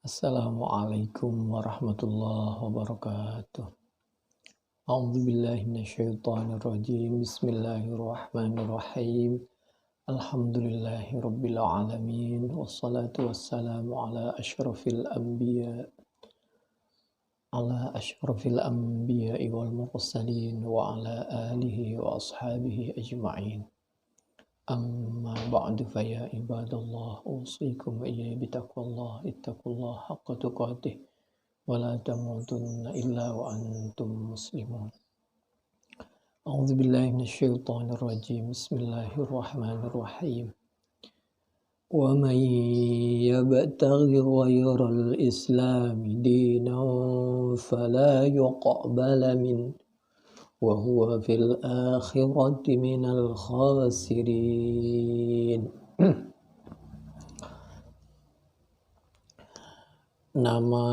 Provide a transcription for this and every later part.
Assalamualaikum warahmatullahi wabarakatuh. A'udzu billahi minasyaitonir rajim. Bismillahirrahmanirrahim. Alhamdulillahi rabbil alamin. Wassalatu wassalamu ala asyrafil anbiya wal mursalin wa ala alihi wa ashabihi ajma'in. Amma ba'du fa ya ibadallah usikum wa iyaya bitaqwallah ittaqullah haqqa tuqatih wa la tamutunna illa wa antum muslimun. A'udzu billahi minasyaitonir rajim. Bismillahirrahmanirrahim. Wa man yabtaghi ghayral islami dinan fala yuqbala minhu wa huwa fil akhirati minal khasirin. Nama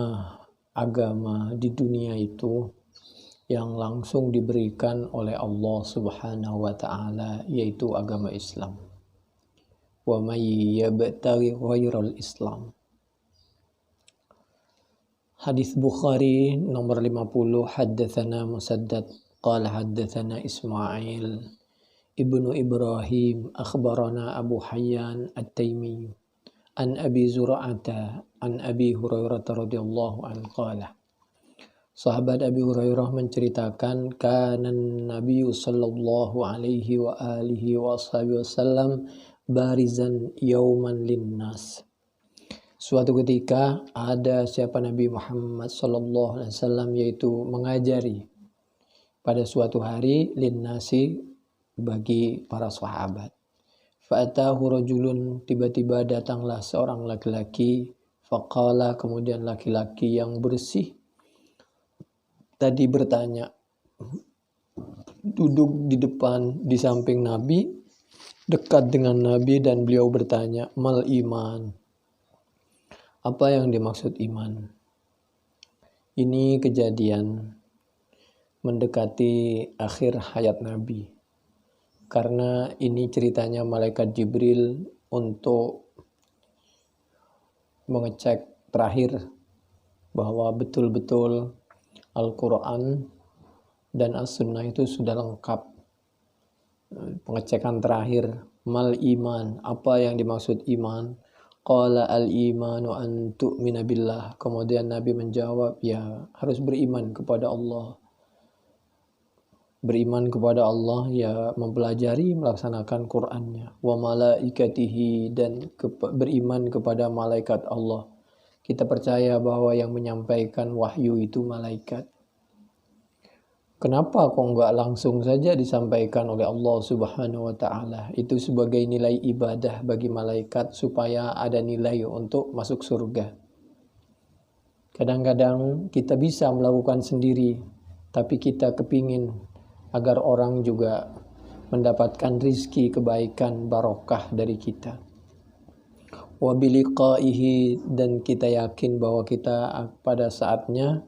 agama di dunia itu yang langsung diberikan oleh Allah Subhanahu wa taala yaitu agama Islam. Wa may yabtaghi ghairal Islam. Hadis Bukhari nomor 50, haddatsana Musaddad qala haddatsana Ismail ibnu Ibrahim akhbarana Abu Hayyan At-Taimi an Abi Zur'ata an Abi Hurairah radhiyallahu anhu qala. Sahabat Abi Hurairah menceritakan kana Nabi sallallahu alaihi wa alihi wasallam barizan yauman linnas. Suatu ketika ada siapa Nabi Muhammad sallallahu alaihi wasallam yaitu mengajari pada suatu hari linnasi bagi para sahabat. Fa'atahu rajulun, tiba-tiba datanglah seorang laki-laki, faqala, kemudian laki-laki yang bersih tadi bertanya, duduk di depan di samping Nabi, dekat dengan Nabi, dan beliau bertanya, mal iman, apa yang dimaksud iman? Ini kejadian mendekati akhir hayat Nabi. Karena ini ceritanya malaikat Jibril untuk mengecek terakhir bahwa betul-betul Al-Quran dan As-Sunnah itu sudah lengkap. Pengecekan terakhir, mal iman, apa yang dimaksud iman? Qala al-imanu an tu'mina billah. Kemudian Nabi menjawab, ya harus beriman kepada Allah. Beriman kepada Allah ya mempelajari, melaksanakan Qur'annya. Wa malaikatihi, dan beriman kepada malaikat Allah. Kita percaya bahwa yang menyampaikan wahyu itu malaikat. Kenapa kok enggak langsung saja disampaikan oleh Allah Subhanahu wa taala? Itu sebagai nilai ibadah bagi malaikat supaya ada nilai untuk masuk surga. Kadang-kadang kita bisa melakukan sendiri, tapi kita kepingin agar orang juga mendapatkan rizki, kebaikan, barokah dari kita. Wa biliqaihi, dan kita yakin bahwa kita pada saatnya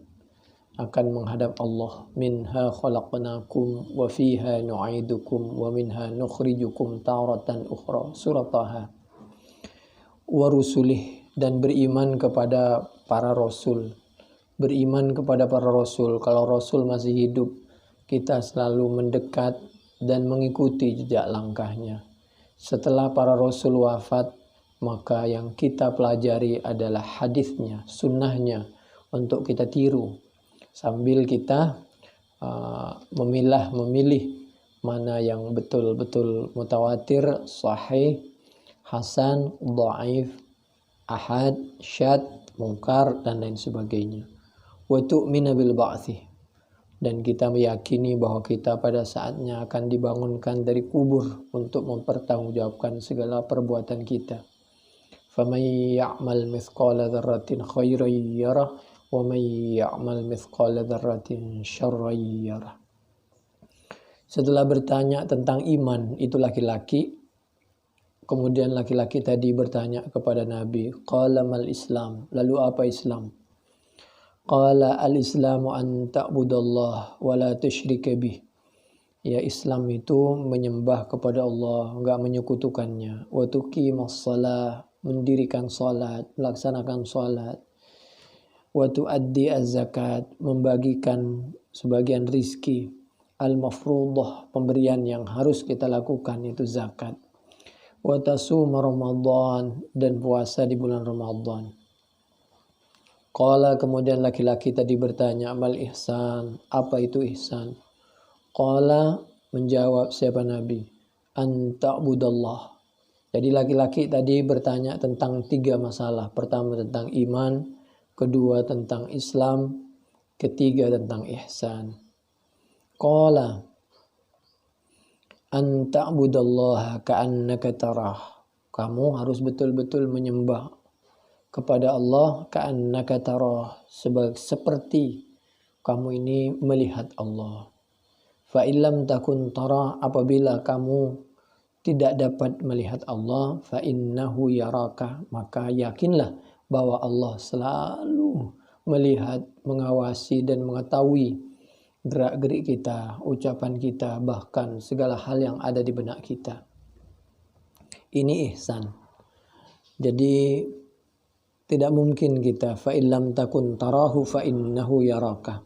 akan menghadap Allah. Minha khalaqnakum wa fiha nu'idukum wa minha nukhrijukum taratan ukhra. Surah Taha. Wa rusulih, dan beriman kepada para rasul. Beriman kepada para rasul. Kalau rasul masih hidup, kita selalu mendekat dan mengikuti jejak langkahnya. Setelah para rasul wafat, maka yang kita pelajari adalah hadisnya, sunnahnya, untuk kita tiru. Sambil kita memilih mana yang betul-betul mutawatir, sahih, hasan, dhaif, ahad, syad, mungkar, dan lain sebagainya. Wa tu'mina bil ba'thi, dan kita meyakini bahwa kita pada saatnya akan dibangunkan dari kubur untuk mempertanggungjawabkan segala perbuatan kita. Faman ya'mal mithqala dzarratin khairan yarah wa man ya'mal mithqala dzarratin syarran yarah. Setelah bertanya tentang iman itu laki-laki, kemudian laki-laki tadi bertanya kepada Nabi, qala mal Islam, lalu apa Islam? Qala al-islamu an ta'budallah wa la tusyrika bih. Ya, Islam itu menyembah kepada Allah, enggak menyekutukannya. Wa tuqimus shalah, mendirikan salat, melaksanakan salat. wa tuaddi az-zakat, membagikan sebagian rizki, al-mafruḍah, pemberian yang harus kita lakukan itu zakat, wa tasum Ramadan, dan puasa di bulan Ramadan. Qala, kemudian laki-laki tadi bertanya, mal ihsan, apa itu ihsan? Qala, menjawab siapa Nabi, an ta'budallah. Jadi laki-laki tadi bertanya tentang 3 masalah. Pertama tentang iman, kedua tentang Islam, ketiga tentang ihsan. Qala an ta'budallaha ka'annaka tarah. Kamu harus betul-betul menyembah kepada Allah ka'annaka tarah, seperti kamu ini melihat Allah. Fa illam takun tarah, apabila kamu tidak dapat melihat Allah, fa innahu yaraka, maka yakinlah bahwa Allah selalu melihat, mengawasi dan mengetahui gerak-gerik kita, ucapan kita, bahkan segala hal yang ada di benak kita. Ini ihsan. Jadi tidak mungkin kita fa illam takun tarahu fa innahu yaraka.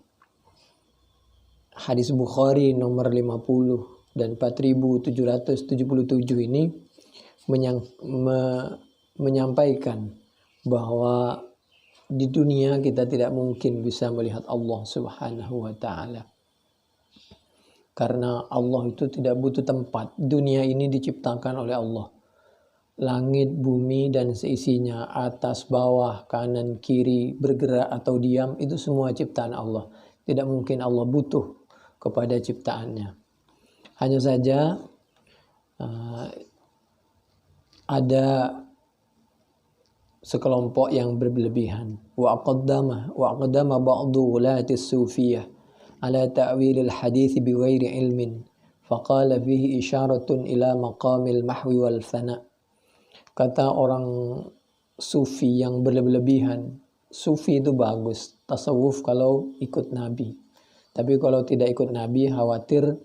Hadis Bukhari nomor 50 dan 4777 ini menyampaikan bahwa di dunia kita tidak mungkin bisa melihat Allah Subhanahu wa ta'ala. Karena Allah itu tidak butuh tempat. Dunia ini diciptakan oleh Allah. Langit, bumi, dan seisinya, atas, bawah, kanan, kiri, bergerak atau diam, itu semua ciptaan Allah. Tidak mungkin Allah butuh kepada ciptaannya. Hanya saja ada sekelompok yang berlebihan. Wa aqaddama ba'du ulati sufiyah ala ta'wil al-hadith bighairi ilmin. Faqala fihi isyaratun ila maqamil mahwi wal fana. Kata orang sufi yang berlebihan, sufi itu bagus, tasawuf kalau ikut Nabi. Tapi kalau tidak ikut Nabi, khawatir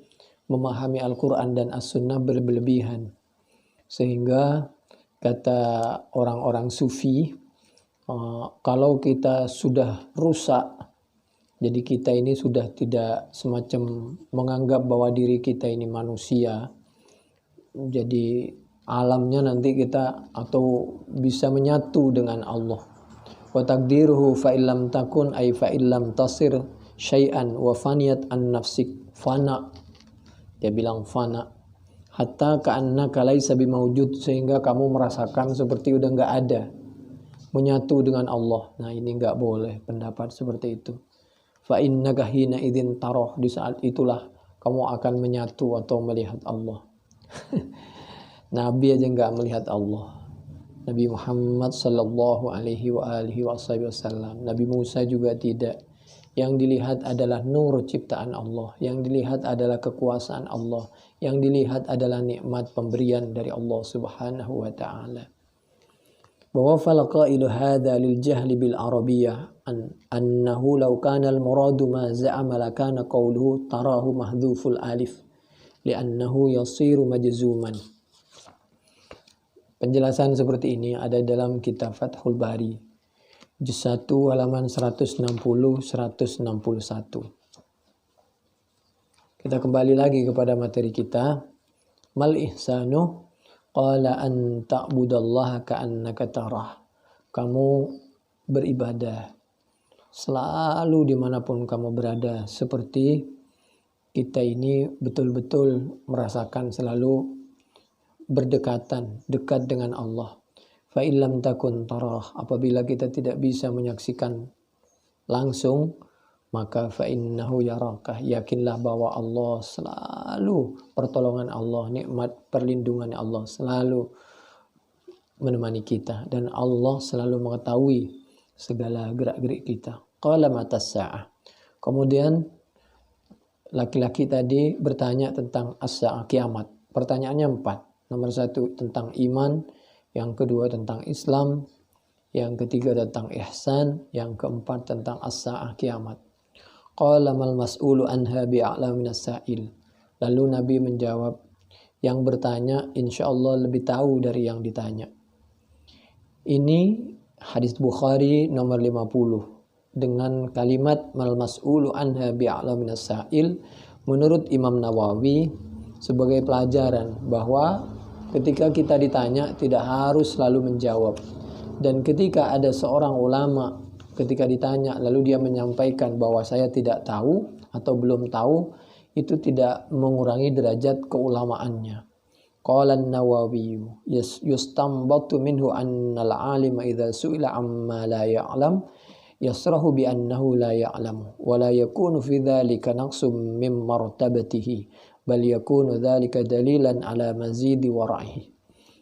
memahami Al-Quran dan As-Sunnah berlebihan. Sehingga kata orang-orang sufi, kalau kita sudah rusak, jadi kita ini sudah tidak semacam menganggap bahwa diri kita ini manusia, jadi alamnya nanti kita atau bisa menyatu dengan Allah. Wa taqdiruhu fa illam takun ay fa illam tasir syai'an wa faniyat an nafsik, fana. Dia bilang fana. Hatta ka'annaka laisa bimawjud, sehingga kamu merasakan seperti udah enggak ada. Menyatu dengan Allah. Nah, ini enggak boleh pendapat seperti itu. Fa innaka hina idzin tarah, di saat itulah kamu akan menyatu atau melihat Allah. Nabi aja enggak melihat Allah. Nabi Muhammad sallallahu alaihi wa alihi wasallam. Nabi Musa juga tidak. Yang dilihat adalah nur ciptaan Allah. Yang dilihat adalah kekuasaan Allah. Yang dilihat adalah nikmat pemberian dari Allah Subhanahu wa ta'ala. Wa wafala qailu hadha lil jahli bil arabiyyah annahu law kana al muradu ma za'ama la kana qawluhu tarahu mahdhuful alif li'annahu yasiru majzuman. Penjelasan seperti ini ada dalam kitab Fathul Bari juz 1 halaman 160-161. Kita kembali lagi kepada materi kita. Mal ihsanu qala an ta'budallaha ka'annaka tarah. Kamu beribadah selalu dimanapun kamu berada, seperti kita ini betul-betul merasakan selalu berdekatan, dekat dengan Allah. Fa illam takun tarah, apabila kita tidak bisa menyaksikan langsung, maka fa innahu yarakah, yakinlah bahwa Allah selalu, pertolongan Allah, nikmat perlindungan Allah selalu menemani kita, dan Allah selalu mengetahui segala gerak-gerik kita. Qala matas sa'ah. Kemudian laki-laki tadi bertanya tentang as-sa'ah, kiamat. Pertanyaannya 4. Nomor 1 tentang iman, yang kedua tentang Islam, yang ketiga tentang ihsan, yang keempat tentang as-sa'ah, kiamat. Qala mal mas'ulu anha bi'a'la minas sa'il. Lalu Nabi menjawab, yang bertanya insyaallah lebih tahu dari yang ditanya. Ini hadis Bukhari nomor 50. dengan kalimat mal mas'ulu anha bi'a'lam minas sa'il, menurut Imam Nawawi sebagai pelajaran bahwa ketika kita ditanya tidak harus selalu menjawab. Dan ketika ada seorang ulama ketika ditanya lalu dia menyampaikan bahwa saya tidak tahu atau belum tahu, itu tidak mengurangi derajat keulamaannya. Qala an-Nawawi yustambatu minhu anna al-'alima idza su'ila amma la ya'lam yasrahu bi annahu la ya'lam wa la yakunu fi dzalika naqsum min martabatihi bal yakunu dzalika dalilan ala mazidi wara'ihi.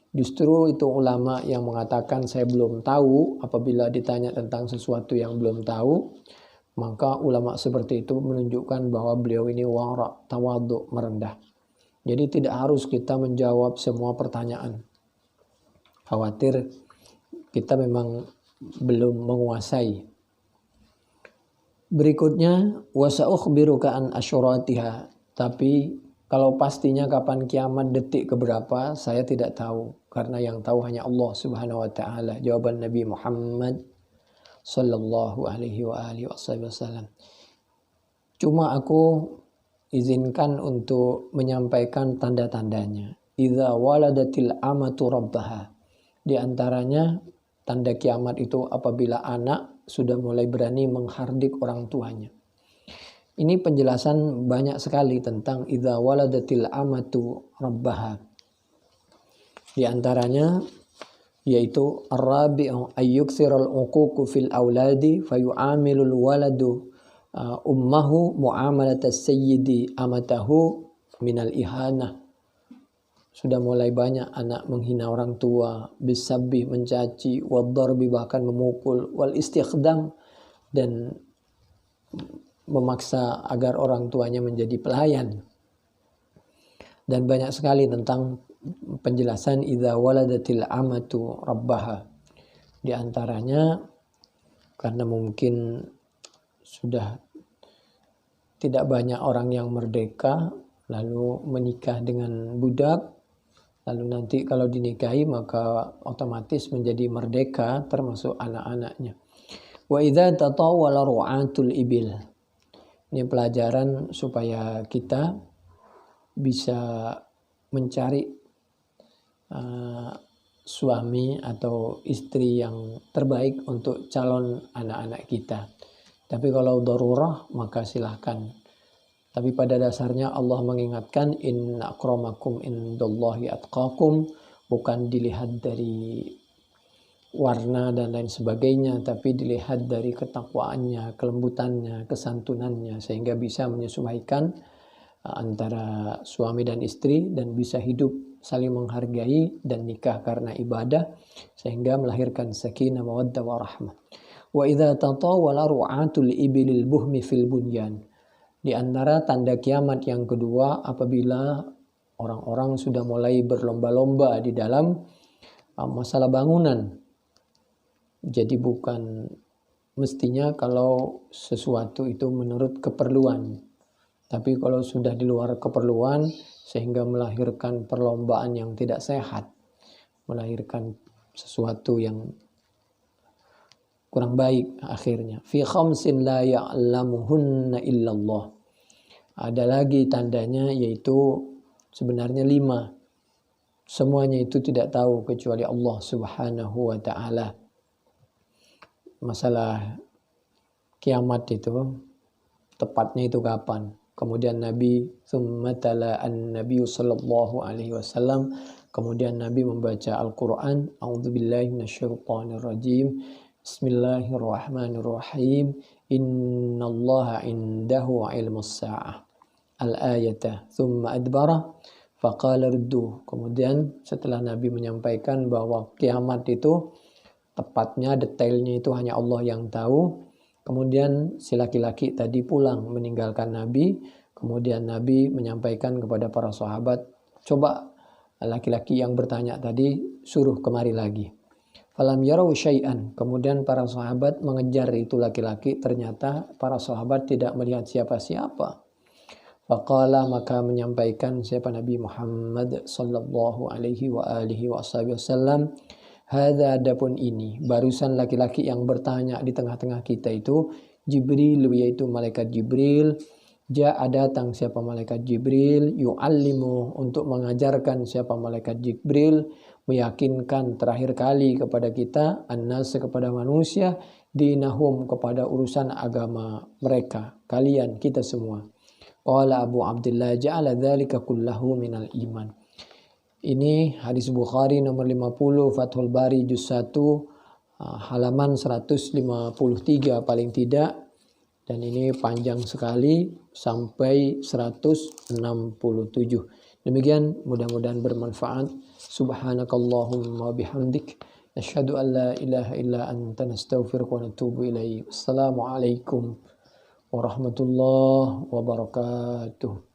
Justru itu ulama yang mengatakan saya belum tahu apabila ditanya tentang sesuatu yang belum tahu, maka ulama seperti itu menunjukkan bahwa beliau ini wara', tawadhu, merendah. Jadi tidak harus kita menjawab semua pertanyaan. Khawatir kita memang belum menguasai. Berikutnya wasa'ukhbiruka an asyuratiha. Tapi kalau pastinya kapan kiamat detik keberapa saya tidak tahu, karena yang tahu hanya Allah Subhanahu wa taala. Jawaban Nabi Muhammad sallallahu alaihi wa alihi wasallam. Cuma aku izinkan untuk menyampaikan tanda-tandanya. Idza waladatil amatu rabbaha. Di antaranya tanda kiamat itu apabila anak sudah mulai berani menghardik orang tuanya. Ini penjelasan banyak sekali tentang idza waladatil amatu rabbaha. Di antaranya yaitu ar-rabi'u ayyuksiral uququ fil auladi fayu'amilul waladu ummahu mu'amalatas sayyidi amatahu minal ihana. Sudah mulai banyak anak menghina orang tua, bisabbi, mencaci, waddarbi, bahkan memukul, wal istikhdam, dan memaksa agar orang tuanya menjadi pelayan. Dan banyak sekali tentang penjelasan idza waladatil amatu rabbaha. Di antaranya karena mungkin sudah tidak banyak orang yang merdeka lalu menikah dengan budak, lalu nanti kalau dinikahi maka otomatis menjadi merdeka termasuk anak-anaknya. Wa idza tatawwala ru'atul ibil. Ini pelajaran supaya kita bisa mencari suami atau istri yang terbaik untuk calon anak-anak kita. Tapi kalau darurah maka silahkan. Tapi pada dasarnya Allah mengingatkan inna akramakum indallahi atqakum, bukan dilihat dari warna dan lain sebagainya, tapi dilihat dari ketakwaannya, kelembutannya, kesantunannya, sehingga bisa menyesuaikan antara suami dan istri dan bisa hidup saling menghargai dan nikah karena ibadah sehingga melahirkan sakinah mawaddah warahmah. Wa idza tatawala ru'atul ibilil buhmi fil bunyan. Di antara tanda kiamat yang kedua apabila orang-orang sudah mulai berlomba-lomba di dalam masalah bangunan. Jadi bukan mestinya kalau sesuatu itu menurut keperluan. Tapi kalau sudah di luar keperluan sehingga melahirkan perlombaan yang tidak sehat, melahirkan sesuatu yang kurang baik akhirnya. Fi khamsin la ya'lamuhunna illallah. Ada lagi tandanya yaitu sebenarnya 5. Semuanya itu tidak tahu kecuali Allah Subhanahu wa taala. Masalah kiamat itu tepatnya itu kapan? Kemudian Nabi tsummatala an-nabiy sallallahu alaihi wasallam, kemudian Nabi membaca Al-Qur'an, a'udzubillahi minasyaitonir rajim. Bismillahirrahmanirrahim. Innallaha indahu ilmus sa'ah. Al-ayata. Thumma adbara faqala riddu. Kemudian setelah Nabi menyampaikan bahwa kiamat itu tepatnya detailnya itu hanya Allah yang tahu. Kemudian si laki-laki tadi pulang meninggalkan Nabi. Kemudian Nabi menyampaikan kepada para sahabat, coba laki-laki yang bertanya tadi suruh kemari lagi. Falam yarau syai'an. Kemudian para sahabat mengejar itu laki-laki. Ternyata para sahabat tidak melihat siapa-siapa. Faqala, maka menyampaikan siapa Nabi Muhammad sallallahu alaihi wa alihi wasallam, Hadza adapun ini, barusan laki-laki yang bertanya di tengah-tengah kita itu Jibril, yaitu malaikat Jibril. Ja'a datang siapa malaikat Jibril, yu'allimu untuk mengajarkan siapa malaikat Jibril, meyakinkan terakhir kali kepada kita, annas kepada manusia, dinahum kepada urusan agama mereka, kalian, kita semua. Qala Abu Abdullah ja'ala dzalika kullahu minal iman. Ini hadis Bukhari nomor 50, Fathul Bari juz 1, halaman 153 paling tidak. Dan ini panjang sekali sampai 167. Demikian, mudah-mudahan bermanfaat. Subhanakallahumma bihamdik. Asyhadu an la ilaha illa anta nastaghfiruka wa natubu ilaik. Assalamualaikum warahmatullahi wabarakatuh.